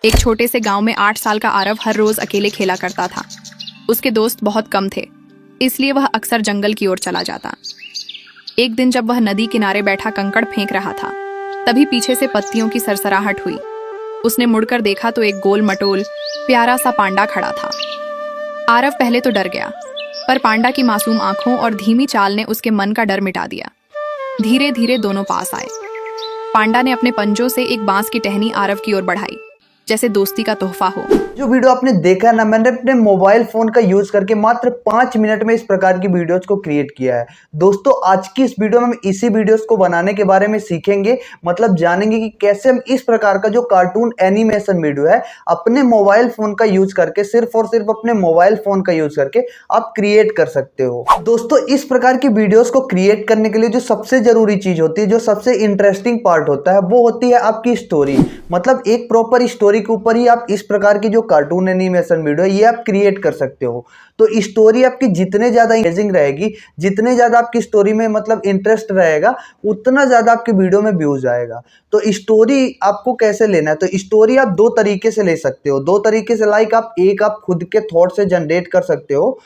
एक छोटे से गांव में 8 साल का आरव हर रोज अकेले खेला करता था। उसके दोस्त बहुत कम थे, इसलिए वह अक्सर जंगल की ओर चला जाता। एक दिन जब वह नदी किनारे बैठा कंकड़ फेंक रहा था, तभी पीछे से पत्तियों की सरसराहट हुई। उसने मुड़कर देखा तो एक गोल मटोल प्यारा सा पांडा खड़ा था। आरव पहले तो डर गया, पर पांडा की मासूम आंखों और धीमी चाल ने उसके मन का डर मिटा दिया। धीरे धीरे दोनों पास आए। पांडा ने अपने पंजों से एक बांस की टहनी आरव की ओर बढ़ाई, जैसे दोस्ती का तोहफा हो। जो वीडियो आपने देखा ना, मैंने अपने मोबाइल फोन का यूज करके मात्र 5 मिनट में इस प्रकार की वीडियोस को क्रिएट किया है। दोस्तों, आज की इस वीडियो में हम इसी वीडियोस को बनाने के बारे में सीखेंगे, मतलब जानेंगे कि कैसे हम इस प्रकार का जो कार्टून एनिमेशन वीडियो है अपने मोबाइल फोन का यूज करके, सिर्फ और सिर्फ अपने मोबाइल फोन का यूज करके आप क्रिएट कर सकते हो। दोस्तों, इस प्रकार की वीडियोस को क्रिएट करने के लिए जो सबसे जरूरी चीज होती है, जो सबसे इंटरेस्टिंग पार्ट होता है, वो होती है आपकी स्टोरी। मतलब एक प्रॉपर स्टोरी के ऊपर ही आप इस प्रकार की जो कार्टून एनिमेशन वीडियो ये आप क्रिएट कर सकते हो। तो स्टोरी आपकी जितने ज्यादा इंगेजिंग रहेगी, जितने ज्यादा आपकी स्टोरी में मतलब इंटरेस्ट रहेगा, उतना ज्यादा आपकी वीडियो में व्यूज आएगा। तो स्टोरी आपको कैसे लेना है? तो स्टोरी आप दो तरीके से ले सकते हो। दो तरीके से, लाइक आप खुद के थॉट से जनरेट कर सकते हो।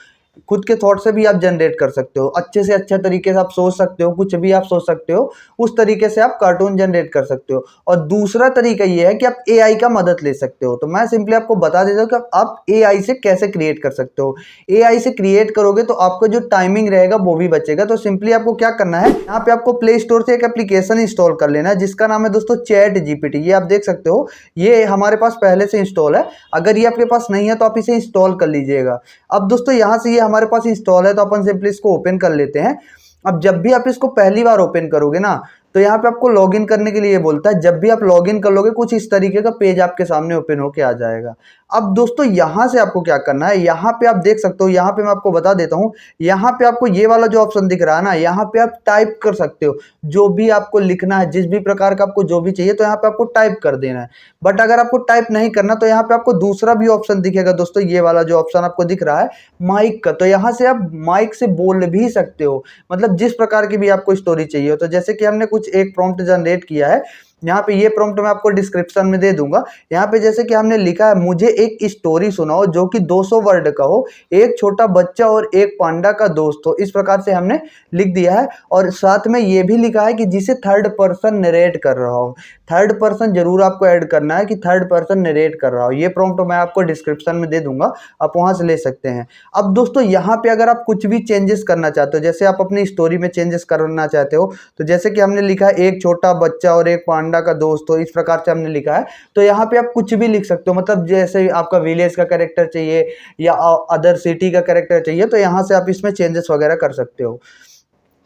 खुद के थॉट से भी आप जनरेट कर सकते हो। अच्छे से अच्छा तरीके से आप सोच सकते हो, कुछ भी आप सोच सकते हो, उस तरीके से आप कार्टून जनरेट कर सकते हो। और दूसरा तरीका ये है कि आप एआई का मदद ले सकते हो। तो मैं सिंपली आपको बता देता हूँ कि आप एआई से कैसे क्रिएट कर सकते हो। एआई से क्रिएट करोगे तो आपका जो टाइमिंग रहेगा वो भी बचेगा। तो सिंपली आपको क्या करना है, यहाँ पे आपको प्ले स्टोर से एक एप्लीकेशन इंस्टॉल कर लेना है, जिसका नाम है दोस्तों चैट जीपीटी। ये आप देख सकते हो, ये हमारे पास पहले से इंस्टॉल है। अगर ये आपके पास नहीं है तो आप इसे इंस्टॉल कर लीजिएगा। अब दोस्तों, यहाँ से ये हमारे पास इंस्टॉल है, तो अपन सिंपली इसको ओपन कर लेते हैं। अब जब भी आप इसको पहली बार ओपन करोगे ना, तो यहाँ पे आपको लॉगिन करने के लिए बोलता है। जब भी आप लॉगिन कर लोगे, कुछ इस तरीके का पेज आपके सामने ओपन होके आ जाएगा। अब दोस्तों, यहाँ से आपको क्या करना है, यहाँ पे आप देख सकते हो, यहाँ पे मैं आपको बता देता हूँ। यहाँ पे आपको ये वाला जो ऑप्शन दिख रहा है ना, यहाँ पे आप टाइप कर सकते हो जो भी आपको लिखना है, जिस भी प्रकार का आपको जो भी चाहिए, तो यहाँ पे आपको टाइप कर देना है। बट अगर आपको टाइप नहीं करना, तो यहाँ पे आपको दूसरा भी ऑप्शन दिखेगा दोस्तों, ये वाला जो ऑप्शन आपको दिख रहा है माइक का। तो यहाँ से आप माइक से बोल भी सकते हो, मतलब जिस प्रकार की भी आपको स्टोरी चाहिए हो। तो जैसे कि हमने कुछ एक प्रॉम्प्ट जनरेट किया है, यहाँ पे ये प्रॉम्प्ट मैं आपको डिस्क्रिप्शन में दे दूंगा। यहाँ पे जैसे कि हमने लिखा है, मुझे एक स्टोरी सुनाओ जो कि 200 वर्ड का हो, एक छोटा बच्चा और एक पांडा का दोस्त हो। इस प्रकार से हमने लिख दिया है। और साथ में ये भी लिखा है कि जिसे थर्ड पर्सन नरेट कर रहा हो। थर्ड पर्सन जरूर आपको ऐड करना है कि थर्ड पर्सन नरेट कर रहा हो। ये प्रॉम्प्ट मैं आपको डिस्क्रिप्शन में दे दूंगा, आप वहां से ले सकते हैं। अब दोस्तों, यहाँ पे अगर आप कुछ भी चेंजेस करना चाहते हो, जैसे आप अपनी स्टोरी में चेंजेस करना चाहते हो, तो जैसे कि हमने लिखा है एक छोटा बच्चा और एक पांडा का दोस्त हो, इस प्रकार से हमने लिखा है। तो यहाँ पे आप कुछ भी लिख सकते हो, मतलब जैसे आपका विलेज का कैरेक्टर चाहिए या अदर सिटी का कैरेक्टर चाहिए, तो यहाँ से आप इसमें चेंजेस वगैरह कर सकते हो।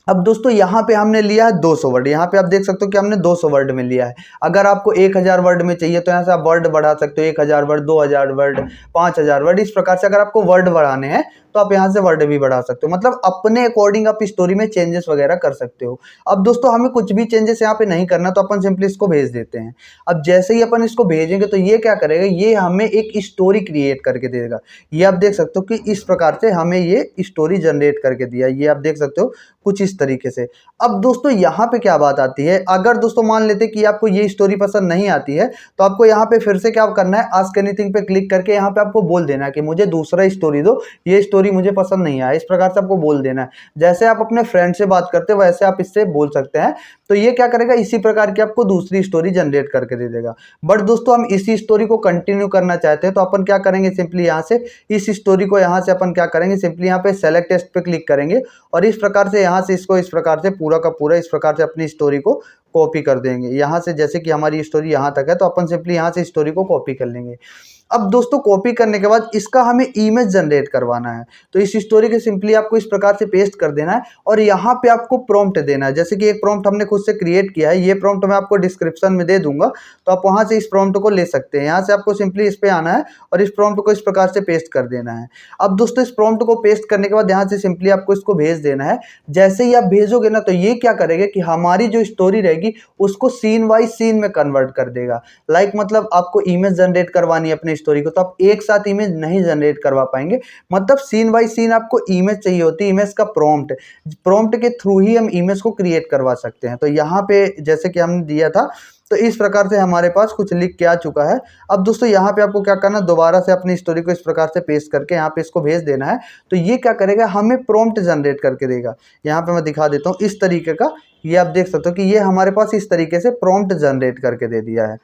अब दोस्तों, यहाँ पे हमने लिया है 200 वर्ड। यहाँ पे आप देख सकते हो कि हमने 200 वर्ड में लिया है। अगर आपको 1000 वर्ड में चाहिए, तो यहाँ से आप वर्ड बढ़ा सकते हो, 1000 वर्ड, 2000 वर्ड, 5000 वर्ड। इस प्रकार से अगर आपको वर्ड बढ़ाने हैं, तो आप यहाँ से वर्ड भी बढ़ा सकते हो। मतलब अपने अकॉर्डिंग आप स्टोरी में चेंजेस वगैरह कर सकते हो। अब दोस्तों, हमें कुछ भी चेंजेस यहाँ पे नहीं करना, तो अपन सिंपली इसको भेज देते हैं। अब जैसे ही अपन इसको भेजेंगे, तो ये क्या करेगा, ये हमें एक स्टोरी क्रिएट करके देगा। ये आप देख सकते हो कि इस प्रकार से हमें ये स्टोरी जनरेट करके दिया। ये आप देख सकते हो कुछ इस तरीके से। अब दोस्तों, यहाँ पे क्या बात आती है, अगर दोस्तों मान लेते कि आपको ये स्टोरी पसंद नहीं आती है, तो आपको यहाँ पे फिर से क्या करना है, आस्क एनीथिंग पे क्लिक करके यहाँ पे आपको बोल देना है कि मुझे दूसरा स्टोरी दो, ये स्टोरी मुझे पसंद नहीं आया। इस प्रकार से आपको बोल देना है। जैसे आप अपने फ्रेंड से बात करते हो, वैसे आप इससे बोल सकते हैं। तो ये क्या करेगा, इसी प्रकार की आपको दूसरी स्टोरी जनरेट करके दे देगा। बट दोस्तों, हम इसी स्टोरी को कंटिन्यू करना चाहते हैं, तो अपन क्या करेंगे, सिंपली यहाँ से इस स्टोरी को यहाँ से अपन क्या करेंगे, सिंपली यहाँ पे सेलेक्ट टेक्स्ट पे क्लिक करेंगे, और इस प्रकार से यहाँ से इसको इस प्रकार से पूरा का पूरा इस प्रकार से अपनी स्टोरी को कॉपी कर देंगे। यहाँ से जैसे कि हमारी स्टोरी यहाँ तक है, तो अपन सिंपली यहाँ से स्टोरी को कॉपी कर लेंगे। अब दोस्तों, कॉपी करने के बाद इसका हमें इमेज जनरेट करवाना है। तो इस स्टोरी के सिंपली आपको इस प्रकार से पेस्ट कर देना है, और यहाँ पे आपको प्रॉम्प्ट देना है। जैसे कि एक प्रॉम्प्ट हमने खुद से क्रिएट किया है, ये प्रॉम्प्ट मैं आपको डिस्क्रिप्शन में दे दूंगा, तो आप वहां से इस प्रॉम्प्ट को ले सकते हैं। यहाँ से आपको सिंपली इस पे आना है और इस प्रॉम्प्ट को इस प्रकार से पेस्ट कर देना है। अब दोस्तों, इस प्रॉम्प्ट को पेस्ट करने के बाद यहाँ से सिंपली आपको इसको भेज देना है। जैसे ही आप भेजोगे ना, तो ये क्या करेगा कि हमारी जो स्टोरी रहेगी उसको सीन वाइज सीन में कन्वर्ट कर देगा। लाइक मतलब आपको इमेज जनरेट करवानी है अपनी स्टोरी को, तो आप एक साथ इमेज नहीं जनरेट करवा पाएंगे। मतलब सीन बाय सीन आपको इमेज चाहिए होती है, इमेज का प्रॉम्प्ट के थ्रू ही हम इमेज को क्रिएट करवा सकते हैं। तो यहाँ पे जैसे कि हमने दिया था तो इस प्रकार से हमारे पास कुछ लिख के आ चुका है। अब दोस्तों यहाँ पे आपको क्या करना है, दोबारा से अपनी स्टोरी को इस प्रकार से पेस्ट करके यहाँ पे इसको भेज देना है। तो ये क्या करेगा, हमें प्रॉम्प्ट जनरेट करके देगा। यहाँ पे मैं दिखा देता हूँ इस तरीके का, ये आप देख सकते हो कि ये हमारे पास इस तरीके से प्रॉम्प्ट जनरेट करके दे दिया है।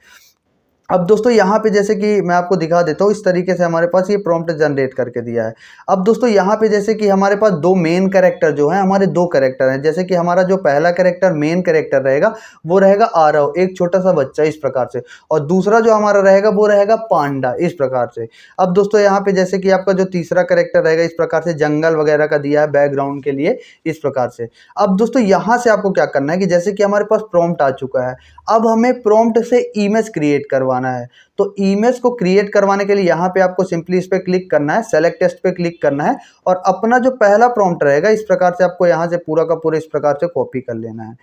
अब दोस्तों यहाँ पे जैसे कि मैं आपको दिखा देता हूँ, इस तरीके से हमारे पास ये प्रॉम्प्ट जनरेट करके दिया है। अब दोस्तों यहाँ पे जैसे कि हमारे पास दो मेन कैरेक्टर जो है, हमारे दो कैरेक्टर हैं। जैसे कि हमारा जो पहला कैरेक्टर मेन कैरेक्टर रहेगा वो रहेगा आरव, एक छोटा सा बच्चा इस प्रकार से, और दूसरा जो हमारा रहेगा वो रहेगा पांडा इस प्रकार से। अब दोस्तों यहाँ पे जैसे कि आपका जो तीसरा कैरेक्टर रहेगा इस प्रकार से जंगल वगैरह का दिया है बैकग्राउंड के लिए इस प्रकार से। अब दोस्तों यहाँ से आपको क्या करना है कि जैसे कि हमारे पास प्रॉम्प्ट आ चुका है, अब हमें प्रॉम्प्ट से इमेज क्रिएट करवाना है। तो इमेज को क्रिएट करवाने के लिए यहाँ पे आपको सिंपली इस पे क्लिक करना है, सेलेक्ट टेक्स्ट पे क्लिक करना है, और अपना जो पहला प्रॉम्प्ट रहेगा इस प्रकार से आपको यहाँ से पूरा का पूरा इस प्रकार से कॉपी कर लेना है।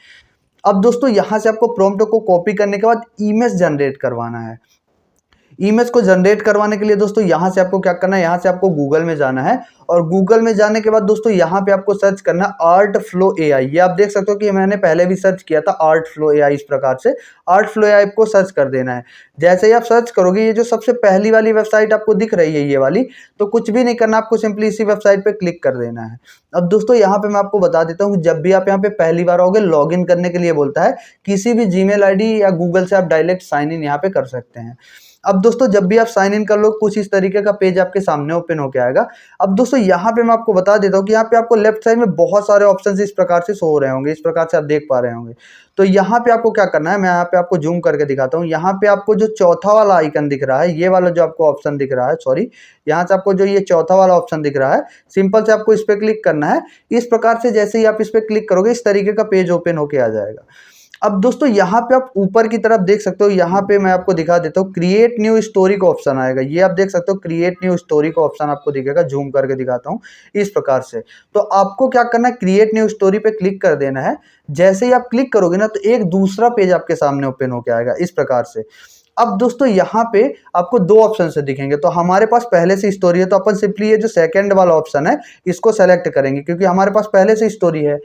अब दोस्तों यहाँ से आपको प्रॉम्प्ट को कॉपी करने के बाद इमेज जनरेट करवाना है। इमेज को जनरेट करवाने के लिए दोस्तों यहाँ से आपको क्या करना है, यहाँ से आपको गूगल में जाना है, और गूगल में जाने के बाद दोस्तों यहाँ पे आपको सर्च करना है आर्ट फ्लो एआई। ये आप देख सकते हो कि मैंने पहले भी सर्च किया था आर्ट फ्लो एआई, इस प्रकार से आर्ट फ्लो एआई को सर्च कर देना है। जैसे ही आप सर्च करोगे, ये जो सबसे पहली वाली वेबसाइट आपको दिख रही है ये वाली, तो कुछ भी नहीं करना, आपको सिंपली इसी वेबसाइट पे क्लिक कर देना है। अब दोस्तों यहाँ पे मैं आपको बता देता हूँ, जब भी आप यहाँ पे पहली बार आओगे लॉग इन करने के लिए बोलता है, किसी भी जीमेल आईडी या गूगल से आप डायरेक्ट साइन इन यहाँ पे कर सकते हैं। अब दोस्तों जब भी आप साइन इन कर लो, कुछ इस तरीके का पेज आपके सामने ओपन होके आएगा। अब दोस्तों यहाँ पे मैं आपको बता देता हूँ कि यहाँ पे आपको लेफ्ट साइड में बहुत सारे ऑप्शंस इस प्रकार से शो हो रहे होंगे, इस प्रकार से आप देख पा रहे होंगे। तो यहाँ पे आपको क्या करना है, मैं यहाँ पे आपको जूम करके दिखाता हूँ। यहाँ पे आपको जो चौथा वाला आइकन दिख रहा है, ये वाला जो आपको ऑप्शन दिख रहा है, सॉरी, यहाँ से आपको जो ये चौथा वाला ऑप्शन दिख रहा है, सिंपल से आपको इस पे क्लिक करना है। इस प्रकार से जैसे ही आप इस पे क्लिक करोगे, इस तरीके का पेज ओपन होके आ जाएगा। अब दोस्तों यहाँ पे आप ऊपर की तरफ देख सकते हो, यहाँ पे मैं आपको दिखा देता हूँ, क्रिएट न्यू स्टोरी का ऑप्शन आएगा। ये आप देख सकते हो, क्रिएट न्यू स्टोरी का ऑप्शन आपको दिखेगा, जूम करके दिखाता हूँ इस प्रकार से। तो आपको क्या करना है, क्रिएट न्यू स्टोरी पे क्लिक कर देना है। जैसे ही आप क्लिक करोगे ना, तो एक दूसरा पेज आपके सामने ओपन होके आएगा इस प्रकार से। अब दोस्तों यहाँ पे आपको दो ऑप्शन से दिखेंगे। तो हमारे पास पहले से स्टोरी है, तो अपन सिंपली ये जो सेकंड वाला ऑप्शन है इसको सेलेक्ट करेंगे, क्योंकि हमारे पास पहले से स्टोरी है।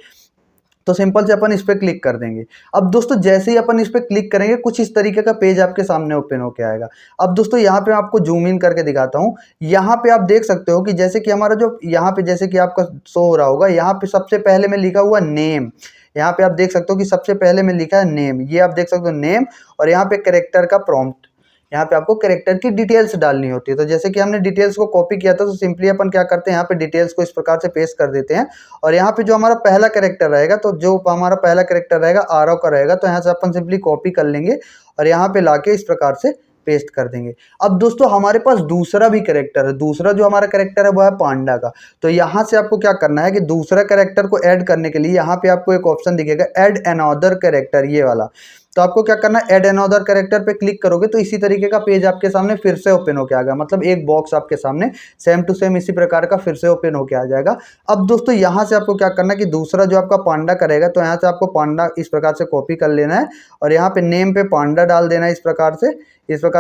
तो सिंपल से अपन इस पे क्लिक कर देंगे। अब दोस्तों जैसे ही अपन इस पे क्लिक करेंगे, कुछ इस तरीके का पेज आपके सामने ओपन होके आएगा। अब दोस्तों यहाँ पे मैं आपको जूम इन करके दिखाता हूँ। यहाँ पे आप देख सकते हो कि जैसे कि हमारा जो यहाँ पे जैसे कि आपका शो हो रहा होगा, यहाँ पे सबसे पहले में लिखा हुआ नेम। यहाँ पे आप देख सकते हो कि सबसे पहले में लिखा है नेम, ये आप देख सकते हो नेम, और यहाँ पे कैरेक्टर का प्रॉम्प्ट, यहाँ पे आपको कैरेक्टर की डिटेल्स डालनी होती है। तो जैसे कि हमने डिटेल्स को कॉपी किया था, तो सिंपली अपन क्या करते हैं, यहाँ पे डिटेल्स को इस प्रकार से पेस्ट कर देते हैं। और यहाँ पे जो हमारा पहला कैरेक्टर रहेगा, तो जो हमारा पहला कैरेक्टर रहेगा आरव का रहेगा, तो यहाँ से अपन सिंपली कॉपी कर लेंगे और यहाँ पे लाके इस प्रकार से पेस्ट कर देंगे। अब दोस्तों हमारे पास दूसरा भी कैरेक्टर है, दूसरा जो हमारा कैरेक्टर है वो है पांडा का। तो यहाँ से आपको क्या करना है कि दूसरा कैरेक्टर को ऐड करने के लिए यहाँ पे आपको एक ऑप्शन दिखेगा, ऐड अनदर कैरेक्टर, ये वाला। तो आपको क्या करना है, ऐड अनदर कैरेक्टर पे क्लिक करोगे तो इसी तरीके का पेज आपके सामने फिर से ओपन होके आ गया। मतलब एक बॉक्स आपके सामने सेम टू सेम इसी प्रकार का फिर से ओपन होके आ जाएगा। अब दोस्तों यहाँ से आपको क्या करना है कि दूसरा जो आपका पांडा करेगा, तो यहाँ से आपको पांडा इस प्रकार से कॉपी कर लेना है और यहाँ पे नेम पे पांडा डाल देना है, इस प्रकार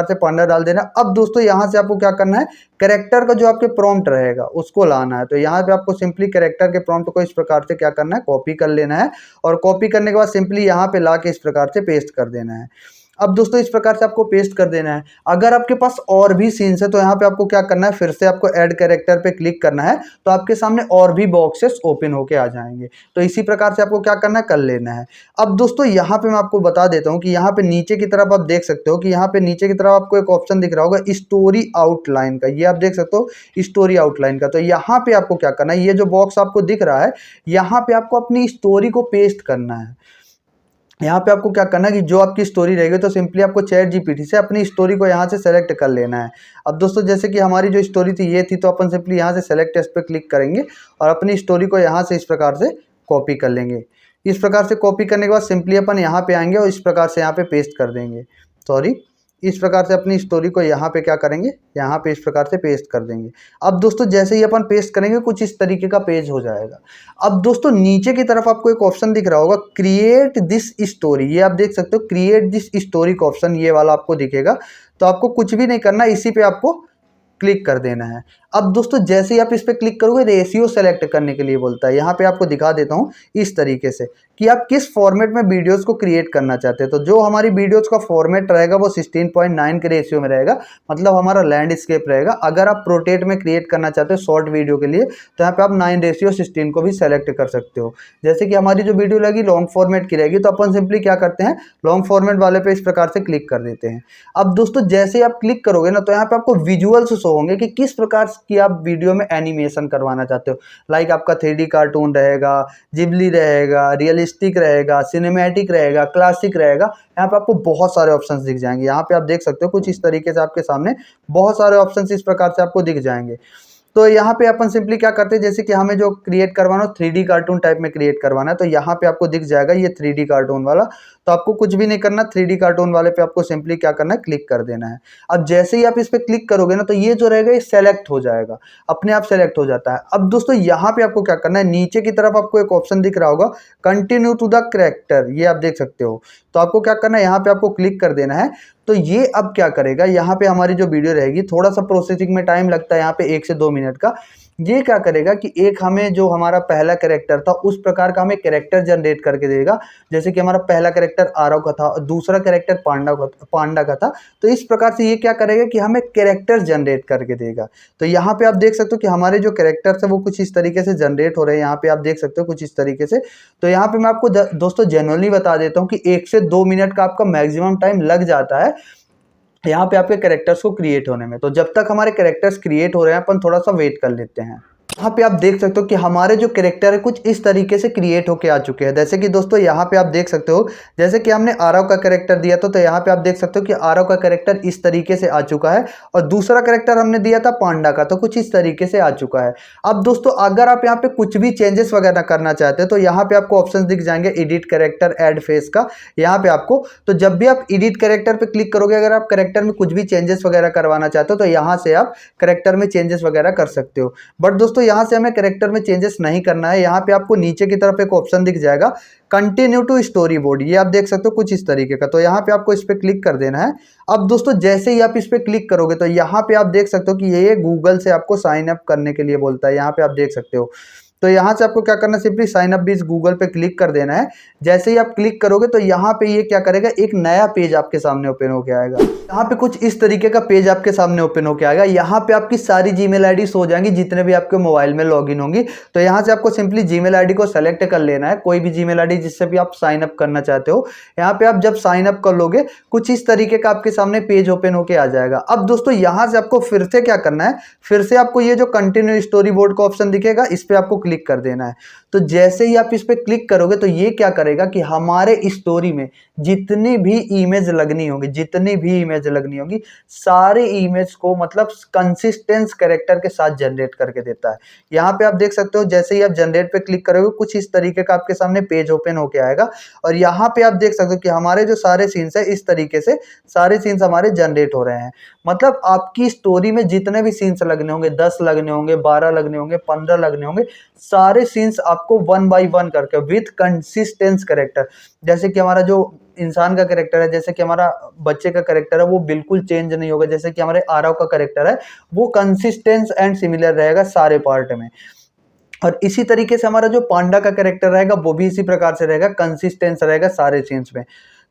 से पांडा डाल देना। अब दोस्तों यहाँ से आपको क्या करना है, कैरेक्टर का जो आपके प्रॉम्प्ट रहेगा उसको लाना है। तो यहाँ पे आपको सिंपली कैरेक्टर के प्रॉम्प्ट को इस प्रकार से क्या करना है, कॉपी कर लेना है, और कॉपी करने के बाद सिंपली यहाँ पे ला के इस प्रकार से पेस्ट कर देना है। अब दोस्तों इस प्रकार से आपको पेस्ट कर देना है। अगर आपके पास और भी सीन्स है, तो यहाँ पे आपको क्या करना है, फिर से आपको ऐड कैरेक्टर पे क्लिक करना है, तो आपके सामने और भी बॉक्सेस ओपन होके आ जाएंगे। तो इसी प्रकार से आपको क्या करना है, कर लेना है। अब दोस्तों यहाँ पे मैं आपको बता देता हूँ कि यहाँ पे नीचे की तरफ आप देख सकते हो कि यहाँ पे नीचे की तरफ आपको एक ऑप्शन दिख रहा होगा स्टोरी आउटलाइन का, ये आप देख सकते हो स्टोरी आउटलाइन का। तो यहाँ पे आपको क्या करना है, ये जो बॉक्स आपको दिख रहा है, यहाँ पे आपको अपनी स्टोरी को पेस्ट करना है। यहाँ पे आपको क्या करना है कि जो आपकी स्टोरी रहेगी, तो सिंपली आपको चैट जीपीटी से अपनी स्टोरी को यहाँ से सेलेक्ट कर लेना है। अब दोस्तों जैसे कि हमारी जो स्टोरी थी ये थी, तो अपन सिंपली यहाँ से सेलेक्ट टेक्स्ट पे क्लिक करेंगे और अपनी स्टोरी को यहाँ से इस प्रकार से कॉपी कर लेंगे। इस प्रकार से कॉपी करने के बाद सिंपली अपन यहाँ पे आएंगे और इस प्रकार से यहाँ पे पेस्ट कर देंगे। इस प्रकार से अपनी स्टोरी को यहाँ पे क्या करेंगे, यहाँ पे इस प्रकार से पेस्ट कर देंगे। अब दोस्तों जैसे ही अपन पेस्ट करेंगे, कुछ इस तरीके का पेज हो जाएगा। अब दोस्तों नीचे की तरफ आपको एक ऑप्शन दिख रहा होगा, क्रिएट दिस स्टोरी, ये आप देख सकते हो क्रिएट दिस स्टोरी का ऑप्शन, ये वाला आपको दिखेगा। तो आपको कुछ भी नहीं करना, इसी पे आपको क्लिक कर देना है। अब दोस्तों जैसे ही आप इस पर क्लिक करोगे रेशियो सेलेक्ट करने के लिए बोलता है। यहाँ पे आपको दिखा देता हूँ इस तरीके से कि आप किस फॉर्मेट में वीडियोस को क्रिएट करना चाहते हैं। तो जो हमारी वीडियोस का फॉर्मेट रहेगा वो 16:9 के रेशियो में रहेगा, मतलब हमारा लैंडस्केप रहेगा। अगर आप प्रोटेट में क्रिएट करना चाहते हो शॉर्ट वीडियो के लिए तो यहाँ पे आप 9:16 को भी सेलेक्ट कर सकते हो। जैसे कि हमारी जो वीडियो लगी लॉन्ग फॉर्मेट की रहेगी तो अपन सिंपली क्या करते हैं, लॉन्ग फॉर्मेट वाले पे इस प्रकार से क्लिक कर देते हैं। अब दोस्तों जैसे ही आप क्लिक करोगे ना तो यहाँ पे आपको विजुअल्स शो होंगे कि किस प्रकार की आप वीडियो में एनिमेशन करवाना चाहते हो। लाइक आपका 3D कार्टून रहेगा, जिबली रहेगा, रियलिस्टिक रहेगा, सिनेमैटिक रहेगा, क्लासिक रहेगा। यहाँ पे आपको बहुत सारे ऑप्शंस दिख जाएंगे। यहाँ पे आप देख सकते हो कुछ इस तरीके से आपके सामने बहुत सारे ऑप्शंस इस प्रकार से आपको दिख जाएंगे। तो यहाँ पे अपन सिंपली क्या करते हैं, जैसे कि हमें जो क्रिएट करवाना हो 3D कार्टून टाइप में क्रिएट करवाना है तो यहाँ पे आपको दिख जाएगा ये 3D कार्टून वाला। तो आपको कुछ भी नहीं करना, 3D कार्टून वाले पे आपको सिंपली क्या करना है, क्लिक कर देना है। अब जैसे ही आप इस पे क्लिक करोगे ना तो ये जो रहेगा ये सेलेक्ट हो जाएगा, अपने आप सेलेक्ट हो जाता है। अब दोस्तों यहाँ पे आपको क्या करना है, नीचे की तरफ आपको एक ऑप्शन दिख रहा होगा कंटिन्यू टू द कैरेक्टर, ये आप देख सकते हो। तो आपको क्या करना है, यहाँ पे आपको क्लिक कर देना है। तो ये अब क्या करेगा, यहाँ पे हमारी जो वीडियो रहेगी थोड़ा सा प्रोसेसिंग में टाइम लगता है यहाँ पे 1 से 2 मिनट का। ये क्या करेगा कि एक हमें जो हमारा पहला कैरेक्टर था उस प्रकार का हमें कैरेक्टर जनरेट करके देगा। जैसे कि हमारा पहला कैरेक्टर आरव का था और दूसरा कैरेक्टर पांडा का था। तो इस प्रकार से ये क्या करेगा कि हमें कैरेक्टर जनरेट करके देगा। तो यहाँ पे आप देख सकते हो कि हमारे जो कैरेक्टर्स है वो कुछ इस तरीके से जनरेट हो रहे हैं। यहाँ पे आप देख सकते हो कुछ इस तरीके से। तो यहाँ पे मैं आपको दोस्तों जेन्युइनली बता देता हूँ कि 1 से 2 मिनट का आपका मैक्सिमम टाइम लग जाता है यहाँ पे आपके कैरेक्टर्स को क्रिएट होने में। तो जब तक हमारे कैरेक्टर्स क्रिएट हो रहे हैं अपन थोड़ा सा वेट कर लेते हैं। यहाँ पे आप देख सकते हो कि हमारे जो कैरेक्टर है कुछ इस तरीके से क्रिएट होके आ चुके हैं। जैसे कि दोस्तों यहाँ पे आप देख सकते हो, जैसे कि हमने आरव का कैरेक्टर दिया था तो यहाँ पे आप देख सकते हो कि आरव का कैरेक्टर इस तरीके से आ चुका है और दूसरा कैरेक्टर हमने दिया था पांडा का तो कुछ इस तरीके से आ चुका है। अब दोस्तों अगर आप यहाँ पे कुछ भी चेंजेस वगैरह करना चाहते हैं तो यहाँ पे आपको ऑप्शन दिख जाएंगे एडिट कैरेक्टर, एड फेस का। यहाँ पे आपको, तो जब भी आप एडिट कैरेक्टर पे क्लिक करोगे, अगर आप कैरेक्टर में कुछ भी चेंजेस वगैरह करवाना चाहते हो तो यहाँ से आप कैरेक्टर में चेंजेस वगैरह कर सकते हो। बट दोस्तों यहाँ से हमें कैरेक्टर में चेंजेस नहीं करना है। यहाँ पे आपको नीचे की तरफ एक ऑप्शन दिख जाएगा कंटिन्यू टू स्टोरी बोर्ड, ये आप देख सकते हो कुछ इस तरीके का। तो यहाँ पे आपको इस पे क्लिक कर देना है। अब दोस्तों जैसे ही आप इस पे क्लिक करोगे तो यहाँ पे आप देख सकते हो कि ये गूगल से आपको साइन अप करने के लिए बोलता है। यहाँ पे आप देख सकते हो। तो यहाँ से आपको क्या करना है, सिंपली साइन अप भी इस गूगल पे क्लिक कर देना है। जैसे ही आप क्लिक करोगे तो यहाँ पे ये क्या करेगा, एक नया पेज आपके सामने ओपन होके आएगा। यहाँ पे कुछ इस तरीके का पेज आपके सामने ओपन होके आएगा। यहाँ पे आपकी सारी जीमेल आईडी हो जाएंगी जितने भी आपके मोबाइल में लॉगिन होंगी। तो यहाँ से आपको सिंपली जीमेल आईडी को सेलेक्ट कर लेना है, कोई भी जीमेल आईडी जिससे भी आप साइन अप करना चाहते हो। यहाँ पे आप जब साइन अप कर लोगे कुछ इस तरीके का आपके सामने पेज ओपन होके आ जाएगा। अब दोस्तों यहाँ से आपको फिर से क्या करना है, फिर से आपको ये जो कंटिन्यू स्टोरी बोर्ड का ऑप्शन दिखेगा इस पे आपको क्लिक कर देना है। तो जैसे ही आप इस पे क्लिक करोगे तो ये क्या करेगा कि हमारे स्टोरी में जितनी भी इमेज लगनी होगी सारे इमेज को मतलब कंसिस्टेंस कैरेक्टर के साथ जनरेट करके देता है। यहाँ पे आप देख सकते हो जैसे ही आप जनरेट पे क्लिक करोगे कुछ इस तरीके का आपके सामने पेज ओपन होके आएगा और यहाँ पे आप देख सकते हो कि हमारे जो सारे सीन्स है इस तरीके से सारे सीन्स हमारे जनरेट हो रहे हैं। मतलब आपकी स्टोरी में जितने भी सीन्स लगने होंगे, 10 लगने होंगे, 12 लगने होंगे, 15 लगने होंगे, सारे सीन्स आपको 1 बाय 1 करके विथ कंसिस्टेंस कैरेक्टर, जैसे कि हमारा जो इंसान का कैरेक्टर है, जैसे कि हमारा बच्चे का कैरेक्टर है वो बिल्कुल चेंज नहीं होगा, जैसे कि हमारे आरव का कैरेक्टर है वो कंसिस्टेंस एंड सिमिलर रहेगा सारे पार्ट में। और इसी तरीके से हमारा जो पांडा का कैरेक्टर रहेगा वो भी इसी प्रकार से रहेगा, कंसिस्टेंस रहेगा सारे सीन्स में।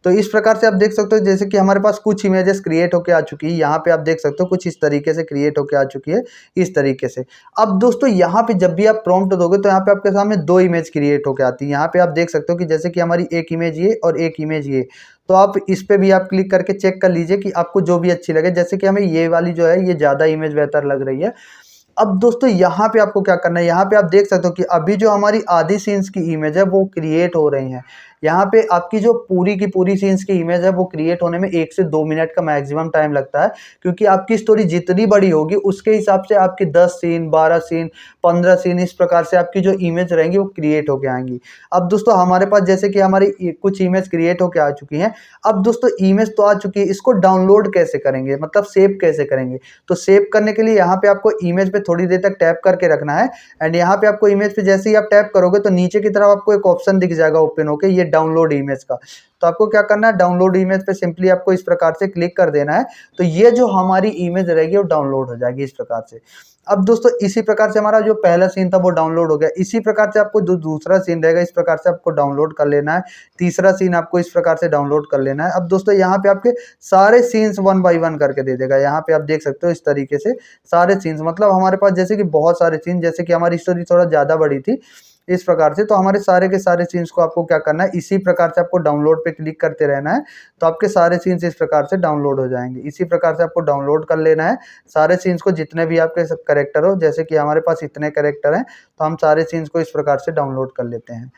तो इस प्रकार से आप देख सकते हो जैसे कि हमारे पास कुछ इमेजेस क्रिएट होके आ चुकी है। यहाँ पे आप देख सकते हो कुछ इस तरीके से क्रिएट होके आ चुकी है इस तरीके से। अब दोस्तों यहाँ पे जब भी आप प्रॉम्प्ट दोगे तो यहाँ पे आपके सामने 2 इमेज क्रिएट होके आती है। यहाँ पे आप देख सकते हो कि जैसे कि हमारी एक इमेज ये और एक इमेज ये। तो आप इस पे भी आप क्लिक करके चेक कर लीजिए कि आपको जो भी अच्छी लगे। जैसे कि हमें ये वाली जो है ये ज़्यादा इमेज बेहतर लग रही है। अब दोस्तों यहाँ पे आपको क्या करना है, यहाँ पे आप देख सकते हो कि अभी जो हमारी आधी सीन्स की इमेज है वो क्रिएट हो रही हैं। यहाँ पे आपकी जो पूरी की पूरी सीन्स की इमेज है वो क्रिएट होने में 1 से 2 मिनट का मैक्सिमम टाइम लगता है, क्योंकि आपकी स्टोरी जितनी बड़ी होगी उसके हिसाब से आपकी 10 सीन, 12 सीन, 15 सीन इस प्रकार से आपकी जो इमेज रहेंगी वो क्रिएट होके आएंगी। अब दोस्तों हमारे पास जैसे कि हमारी कुछ इमेज क्रिएट होके आ चुकी हैं। अब दोस्तों इमेज तो आ चुकी है, इसको डाउनलोड कैसे करेंगे, मतलब सेव कैसे करेंगे। तो सेव करने के लिए यहाँ पे आपको इमेज पे थोड़ी देर तक टैप करके रखना है एंड यहाँ पे आपको इमेज पे जैसे ही आप टैप करोगे तो नीचे की तरफ आपको एक ऑप्शन दिख जाएगा ओपन होके, ये डाउनलोड इमेज का। तो आपको क्या करना है, डाउनलोड इमेज पे सिंपली आपको इस प्रकार से क्लिक कर देना है। तो ये जो हमारी इमेज रहेगी वो डाउनलोड हो जाएगी इस प्रकार से। अब दोस्तों इसी प्रकार से हमारा जो पहला सीन था वो डाउनलोड हो गया। इसी प्रकार से आपको जो दूसरा सीन रहेगा इस प्रकार से आपको डाउनलोड कर लेना है। तीसरा सीन आपको इस प्रकार से डाउनलोड कर लेना है। अब दोस्तों यहाँ पे आपके सारे सीन्स 1 बाय 1 करके दे देगा। यहाँ पे आप देख सकते हो इस तरीके से सारे सीन्स, मतलब हमारे पास जैसे कि बहुत सारे सीन, जैसे कि हमारी स्टोरी थोड़ा ज़्यादा बड़ी थी इस प्रकार से, तो हमारे सारे के सारे सीन्स को आपको क्या करना है, इसी प्रकार से आपको डाउनलोड पे क्लिक करते रहना है। तो आपके सारे सीन्स इस प्रकार से डाउनलोड हो जाएंगे। इसी प्रकार से आपको डाउनलोड कर लेना है सारे सीन्स को, जितने भी आपके कैरेक्टर हो। जैसे कि हमारे पास इतने कैरेक्टर हैं तो हम सारे सीन्स को इस प्रकार से डाउनलोड कर लेते हैं।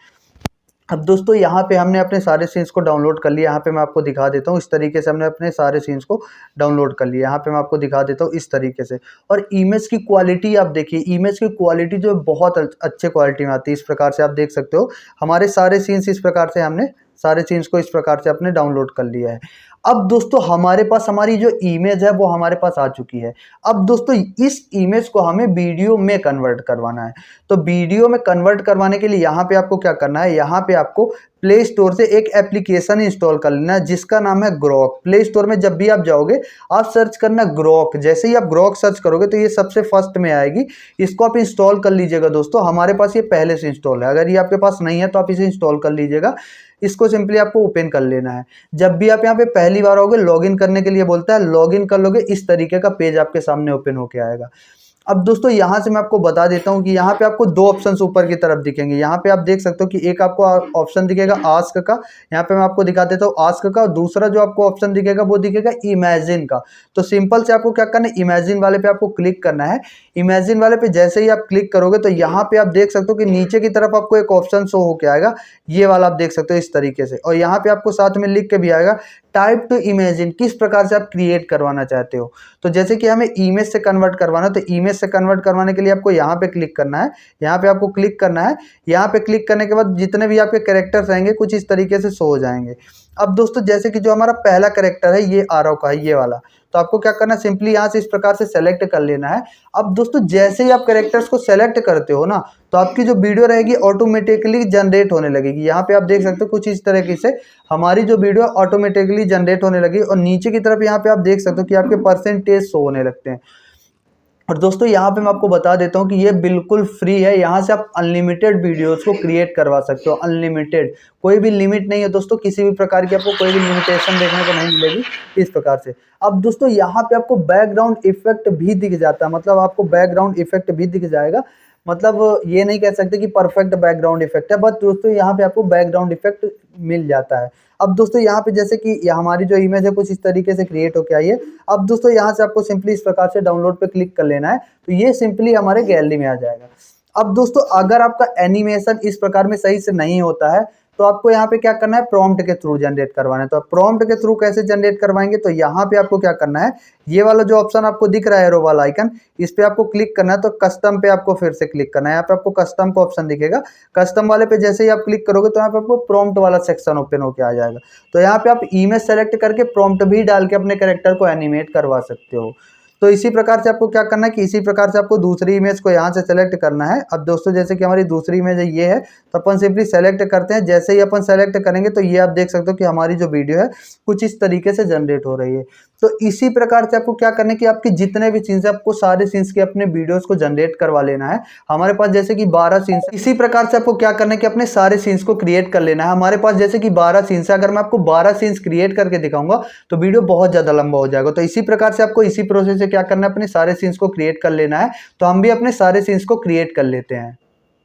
अब दोस्तों यहाँ पे हमने अपने सारे सीन्स को डाउनलोड कर लिया। यहाँ पे मैं आपको दिखा देता हूँ, इस तरीके से हमने अपने सारे सीन्स को डाउनलोड कर लिया। यहाँ पे मैं आपको दिखा देता हूँ इस तरीके से। और इमेज की क्वालिटी आप देखिए, इमेज की क्वालिटी जो है बहुत अच्छे क्वालिटी में आती है। इस प्रकार से आप देख सकते हो हमारे सारे सीन्स इस प्रकार से हमने सारे सीन्स को इस प्रकार से अपने डाउनलोड कर लिया है। अब दोस्तों हमारे पास हमारी जो इमेज है वो हमारे पास आ चुकी है। अब दोस्तों इस इमेज को हमें वीडियो में कन्वर्ट करवाना है। तो वीडियो में कन्वर्ट करवाने के लिए यहाँ पे आपको क्या करना है, यहाँ पे आपको प्ले स्टोर से एक एप्लीकेशन इंस्टॉल कर लेना है जिसका नाम है ग्रॉक। प्ले स्टोर में जब भी आप जाओगे आप सर्च करना ग्रॉक। जैसे ही आप ग्रॉक सर्च करोगे तो ये सबसे फर्स्ट में आएगी। इसको आप इंस्टॉल कर लीजिएगा दोस्तों। हमारे पास ये पहले से इंस्टॉल है, अगर ये आपके पास नहीं है तो आप इसे इंस्टॉल कर लीजिएगा। इसको सिंपली आपको ओपन कर लेना है। जब भी आप यहाँ पे पहली बार आओगे लॉगिन करने के लिए बोलता है, लॉगिन कर लोगे इस तरीके का पेज आपके सामने ओपन होके आएगा। अब दोस्तों यहाँ से मैं आपको बता देता हूँ कि यहाँ पे आपको दो ऑप्शंस ऊपर की तरफ दिखेंगे। यहाँ पे आप देख सकते हो कि एक आपको ऑप्शन दिखेगा आस्क का, यहाँ पे मैं आपको दिखा देता हूँ आस्क का। और दूसरा जो आपको ऑप्शन दिखेगा वो दिखेगा इमेजिन का। तो सिंपल से आपको क्या करना है, इमेजिन वाले पे आपको क्लिक करना है। इमेजिन वाले पे जैसे ही आप क्लिक करोगे तो यहाँ पे आप देख सकते हो कि नीचे की तरफ आपको एक ऑप्शन शो होके आएगा, ये वाला आप देख सकते हो इस तरीके से। और यहाँ पे आपको साथ में लिख के भी आएगा टाइप टू इमेजिन, किस प्रकार से आप क्रिएट करवाना चाहते हो। तो जैसे कि हमें इमेज से कन्वर्ट करवाना, तो इमेज से कन्वर्ट करवाने के लिए आपको यहाँ पे क्लिक करना है। यहाँ पे आपको क्लिक करना है। यहाँ पे क्लिक करने के बाद जितने भी आपके कैरेक्टर्स रहेंगे कुछ इस तरीके से शो हो जाएंगे। अब दोस्तों जैसे कि जो हमारा पहला कैरेक्टर है ये आरव का है, ये वाला। तो आपको क्या करना है, सिंपली यहाँ से इस प्रकार से सेलेक्ट कर लेना है। अब दोस्तों जैसे ही आप कैरेक्टर्स को सेलेक्ट करते हो ना तो आपकी जो वीडियो रहेगी ऑटोमेटिकली जनरेट होने लगेगी। यहाँ पे आप देख सकते हो कुछ इस तरीके से हमारी जो वीडियो ऑटोमेटिकली जनरेट होने लगी। और नीचे की तरफ यहाँ पे आप देख सकते हो कि आपके परसेंटेज शो होने लगते हैं। और दोस्तों यहाँ पे मैं आपको बता देता हूँ कि ये बिल्कुल फ्री है। यहाँ से आप अनलिमिटेड वीडियोस को क्रिएट करवा सकते हो, अनलिमिटेड, कोई भी लिमिट नहीं है दोस्तों। किसी भी प्रकार की आपको कोई भी लिमिटेशन देखने को नहीं मिलेगी इस प्रकार से। अब दोस्तों यहाँ पे आपको बैकग्राउंड इफेक्ट भी दिख जाता है, मतलब आपको बैकग्राउंड इफेक्ट भी दिख जाएगा। मतलब ये नहीं कह सकते कि परफेक्ट बैकग्राउंड इफेक्ट है, बट दोस्तों यहाँ पे आपको बैकग्राउंड इफेक्ट मिल जाता है। अब दोस्तों यहाँ पे जैसे कि हमारी जो इमेज है कुछ इस तरीके से क्रिएट होके आई है। अब दोस्तों यहाँ से आपको सिंपली इस प्रकार से डाउनलोड पे क्लिक कर लेना है, तो ये सिंपली हमारे गैलरी में आ जाएगा। अब दोस्तों अगर आपका एनिमेशन इस प्रकार में सही से नहीं होता है तो आपको यहाँ पे क्या करना है, प्रॉम्प्ट के थ्रू जनरेट करवाना है। तो प्रॉम्प्ट के थ्रू कैसे जनरेट करवाएंगे, तो यहाँ पे आपको क्या करना है, ये वाला जो ऑप्शन आपको दिख रहा है एरो वाला आइकन, इस पे आपको क्लिक करना है। तो कस्टम पे आपको फिर से क्लिक करना है। यहाँ पे आपको कस्टम का ऑप्शन दिखेगा। कस्टम वाले पे जैसे ही आप क्लिक करोगे तो यहाँ पे आपको प्रॉम्प्ट वाला सेक्शन ओपन होके आ जाएगा। तो यहाँ पे आप इमेज सेलेक्ट करके प्रॉम्प्ट भी डाल के अपने कैरेक्टर को एनिमेट करवा सकते हो। तो इसी प्रकार से आपको क्या करना है कि इसी प्रकार से आपको दूसरी इमेज को यहाँ से सेलेक्ट करना है। अब दोस्तों जैसे कि हमारी दूसरी इमेज ये है तो अपन सिंपली सेलेक्ट करते हैं। जैसे ही अपन सेलेक्ट करेंगे तो ये आप देख सकते हो कि हमारी जो वीडियो है कुछ इस तरीके से जनरेट हो रही है। तो इसी प्रकार से आपको क्या करना है कि आपके जितने भी सीन्स है आपको सारे सीन्स के अपने वीडियोस को जनरेट करवा लेना है। हमारे पास जैसे कि 12 सीन्स है, इसी प्रकार से आपको क्या करना है कि अपने सारे सीन्स को क्रिएट कर लेना है। हमारे पास जैसे कि 12 सीन्स है, अगर मैं आपको 12 सीन्स क्रिएट करके दिखाऊंगा तो वीडियो बहुत ज्यादा लंबा हो जाएगा। तो इसी प्रकार से आपको इसी प्रोसेस से क्या करना है, अपने सारे सीन्स को क्रिएट कर लेना है। तो हम भी अपने सारे सीन्स को क्रिएट कर लेते हैं।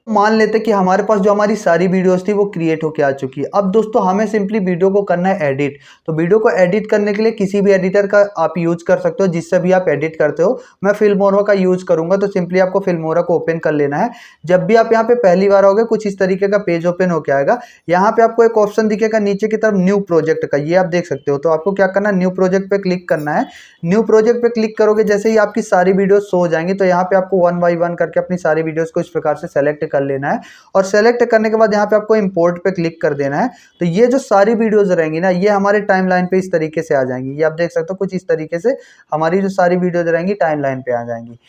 मान लेते कि हमारे पास जो हमारी सारी वीडियोस थी वो क्रिएट होके आ चुकी है। अब दोस्तों हमें सिंपली वीडियो को करना है एडिट। तो वीडियो को एडिट करने के लिए किसी भी एडिटर का आप यूज कर सकते हो, जिससे भी आप एडिट करते हो। मैं फिल्मोरा का यूज करूंगा, तो सिंपली आपको फिल्मोरा को ओपन कर लेना है। जब भी आप यहाँ पे पहली बार आओगे कुछ इस तरीके का पेज ओपन होके आएगा। यहाँ पे आपको एक ऑप्शन दिखेगा नीचे की तरफ न्यू प्रोजेक्ट का, ये आप देख सकते हो। तो आपको क्या करना है, न्यू प्रोजेक्ट पे क्लिक करना है। न्यू प्रोजेक्ट पे क्लिक करोगे जैसे ही आपकी सारी वीडियोस शो हो जाएंगी, तो यहाँ पे आपको 1 बाय 1 करके अपनी सारी वीडियोस को इस प्रकार से सेलेक्ट कर लेना है। और सेलेक्ट करने के बाद यहाँ पे आपको इंपोर्ट पे क्लिक कर देना है। तो ये जो सारी वीडियोस रहेंगी ना, ये हमारे टाइमलाइन पे इस तरीके से आ जाएंगी। ये आप देख सकते हो कुछ इस तरीके से हमारी जो सारी वीडियोस रहेंगी टाइमलाइन पे आ जाएंगी।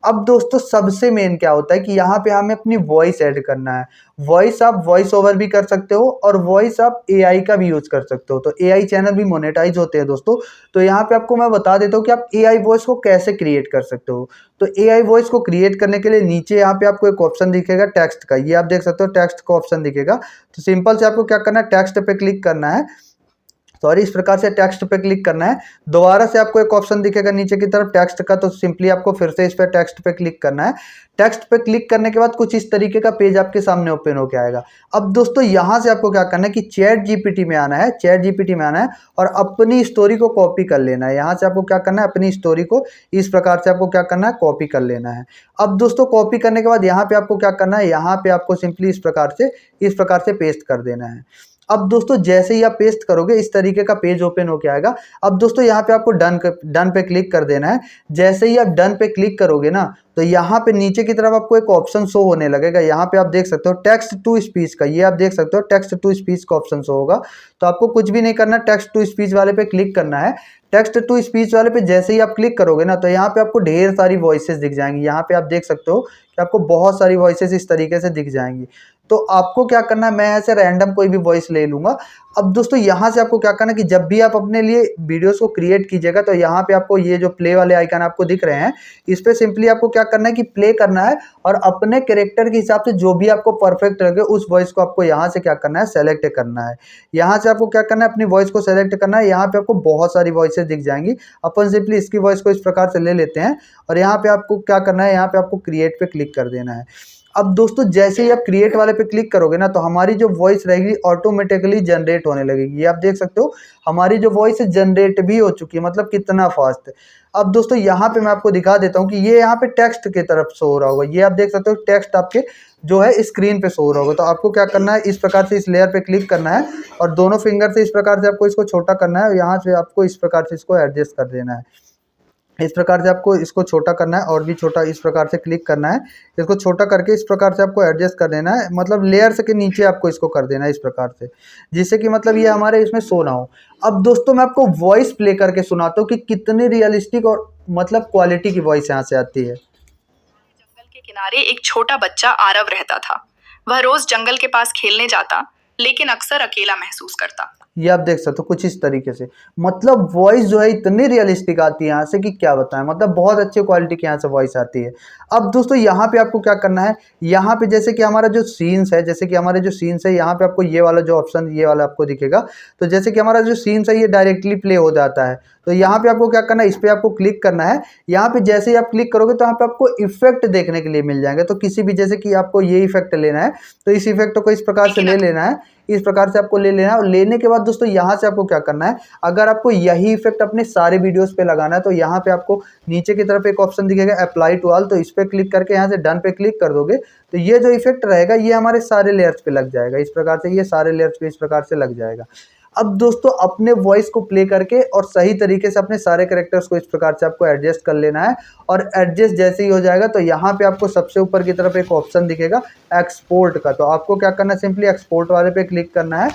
अब दोस्तों सबसे मेन क्या होता है कि यहाँ पे हमें अपनी वॉइस ऐड करना है। वॉइस आप वॉइस ओवर भी कर सकते हो और वॉइस आप एआई का भी यूज कर सकते हो। तो एआई चैनल भी मोनेटाइज होते हैं दोस्तों। तो यहाँ पे आपको मैं बता देता हूँ कि आप एआई वॉइस को कैसे क्रिएट कर सकते हो। तो एआई वॉइस को क्रिएट करने के लिए नीचे यहाँ पे आपको एक ऑप्शन दिखेगा टेक्स्ट का, ये आप देख सकते हो टेक्स्ट का ऑप्शन दिखेगा। तो सिंपल से आपको क्या करना है, टेक्स्ट पे क्लिक करना है। सॉरी, इस प्रकार से टेक्स्ट पे क्लिक करना है। दोबारा से आपको एक ऑप्शन दिखेगा नीचे की तरफ टेक्स्ट का, तो सिंपली आपको फिर से इस पे टेक्स्ट पे क्लिक करना है। टेक्स्ट पे क्लिक करने के बाद कुछ इस तरीके का पेज आपके सामने ओपन होकर आएगा। अब दोस्तों यहाँ से आपको क्या करना है कि चैट जीपीटी में आना है, चैट जीपीटी में आना है और अपनी स्टोरी को कॉपी कर लेना है। यहाँ से आपको क्या करना है, अपनी स्टोरी को इस प्रकार से आपको क्या करना है, कॉपी कर लेना है। अब दोस्तों कॉपी करने के बाद यहाँ पे आपको क्या करना है, यहाँ पे आपको सिंपली इस प्रकार से पेस्ट कर देना है। अब दोस्तों जैसे ही आप पेस्ट करोगे इस तरीके का पेज ओपन होके आएगा। अब दोस्तों यहाँ पे आपको डन पे क्लिक कर देना है। जैसे ही आप डन पे क्लिक करोगे ना, तो यहाँ पे नीचे की तरफ आपको एक ऑप्शन शो होने लगेगा। यहाँ पे आप देख सकते हो टेक्स्ट टू स्पीच का, ये आप देख सकते हो टेक्स्ट टू स्पीच का ऑप्शन शो होगा। तो आपको कुछ भी नहीं करना, टेक्स्ट टू स्पीच वाले पे क्लिक करना है। टेक्स्ट टू स्पीच वाले पे जैसे ही आप क्लिक करोगे ना, तो यहाँ पे आपको ढेर सारी वॉइसेस दिख जाएंगी। यहाँ पे आप देख सकते हो कि आपको बहुत सारी वॉइसेस इस तरीके से दिख जाएंगी। तो आपको क्या करना है, मैं ऐसे रैंडम कोई भी वॉइस ले लूंगा। अब दोस्तों यहाँ से आपको क्या करना है कि जब भी आप अपने लिए वीडियोस को क्रिएट कीजिएगा, तो यहाँ पे आपको ये जो प्ले वाले आइकन आपको दिख रहे हैं, इस पे सिंपली आपको क्या करना है कि प्ले करना है और अपने कैरेक्टर के हिसाब से जो भी आपको परफेक्ट लगे उस वॉइस को आपको यहाँ से क्या करना है, सेलेक्ट करना है। यहाँ से आपको क्या करना है, अपनी वॉइस को सेलेक्ट करना है। यहाँ पे आपको बहुत सारी वॉइसेस दिख जाएंगी। अपन सिंपली इसकी वॉइस को इस प्रकार से ले लेते हैं और यहाँ पे आपको क्या करना है, यहाँ पे आपको क्रिएट पे क्लिक कर देना है। अब दोस्तों जैसे ही आप क्रिएट वाले पे क्लिक करोगे ना, तो हमारी जो वॉइस रहेगी ऑटोमेटिकली जनरेट होने लगेगी। ये आप देख सकते हो हमारी जो वॉइस है जनरेट भी हो चुकी है, मतलब कितना फास्ट है। अब दोस्तों यहाँ पे मैं आपको दिखा देता हूँ कि ये यहाँ पे टेक्स्ट की तरफ शो हो रहा होगा। ये आप देख सकते हो टेक्स्ट आपके जो है स्क्रीन पे शो हो रहा होगा। तो आपको क्या करना है, इस प्रकार से इस लेयर पे क्लिक करना है और दोनों फिंगर से इस प्रकार से आपको इसको छोटा करना है और यहाँ से आपको इस प्रकार से इसको एडजस्ट कर देना है। इस प्रकार से आपको इसको छोटा करना है और भी छोटा इस प्रकार से क्लिक करना है। इसको छोटा करके इस प्रकार से आपको एडजस्ट कर देना है, मतलब लेयर्स के नीचे आपको इसको कर देना है इस प्रकार से, जिससे कि मतलब ये हमारे इसमें शो ना हो। अब दोस्तों मैं आपको वॉइस प्ले करके सुनाता हूँ कि कितनी रियलिस्टिक और मतलब क्वालिटी की वॉइस यहाँ से आती है। जंगल के किनारे एक छोटा बच्चा आरव रहता था। वह रोज जंगल के पास खेलने जाता, लेकिन अक्सर अकेला महसूस करता। ये आप देख सकते हो कुछ इस तरीके से, मतलब वॉइस जो है इतनी रियलिस्टिक आती है यहाँ से कि क्या बताएं, मतलब बहुत अच्छी क्वालिटी की यहाँ से वॉइस आती है। अब दोस्तों यहाँ पे आपको क्या करना है, यहाँ पे जैसे कि हमारा जो सीन्स है, यहाँ पे आपको ये वाला जो ऑप्शन ये वाला आपको दिखेगा। तो जैसे कि हमारा जो सीन्स है ये डायरेक्टली प्ले हो जाता है। तो यहाँ पे आपको क्या करना है, इस पे आपको क्लिक करना है। यहाँ पे जैसे ही आप क्लिक करोगे तो यहाँ पे आपको इफेक्ट देखने के लिए मिल जाएंगे। तो किसी भी, जैसे कि आपको ये इफेक्ट लेना है तो इस इफेक्ट को इस प्रकार से ले लेना है, इस प्रकार से आपको ले लेना है। और लेने के बाद दोस्तों यहाँ से आपको क्या करना है, अगर आपको यही इफेक्ट अपने सारे वीडियोस पे लगाना है तो यहाँ पे आपको नीचे की तरफ एक ऑप्शन दिखेगा अप्लाई टू ऑल। तो इस पे क्लिक करके यहाँ से डन पे क्लिक कर दोगे तो ये जो इफेक्ट रहेगा ये हमारे सारे लेयर्स पे लग जाएगा। इस प्रकार से ये सारे लेयर्स पे इस प्रकार से लग जाएगा। अब दोस्तों अपने वॉइस को प्ले करके और सही तरीके से अपने सारे कैरेक्टर्स को इस प्रकार से आपको एडजस्ट कर लेना है। और एडजस्ट जैसे ही हो जाएगा तो यहाँ पे आपको सबसे ऊपर की तरफ एक ऑप्शन दिखेगा एक्सपोर्ट का। तो आपको क्या करना है, सिंपली एक्सपोर्ट वाले पे क्लिक करना है।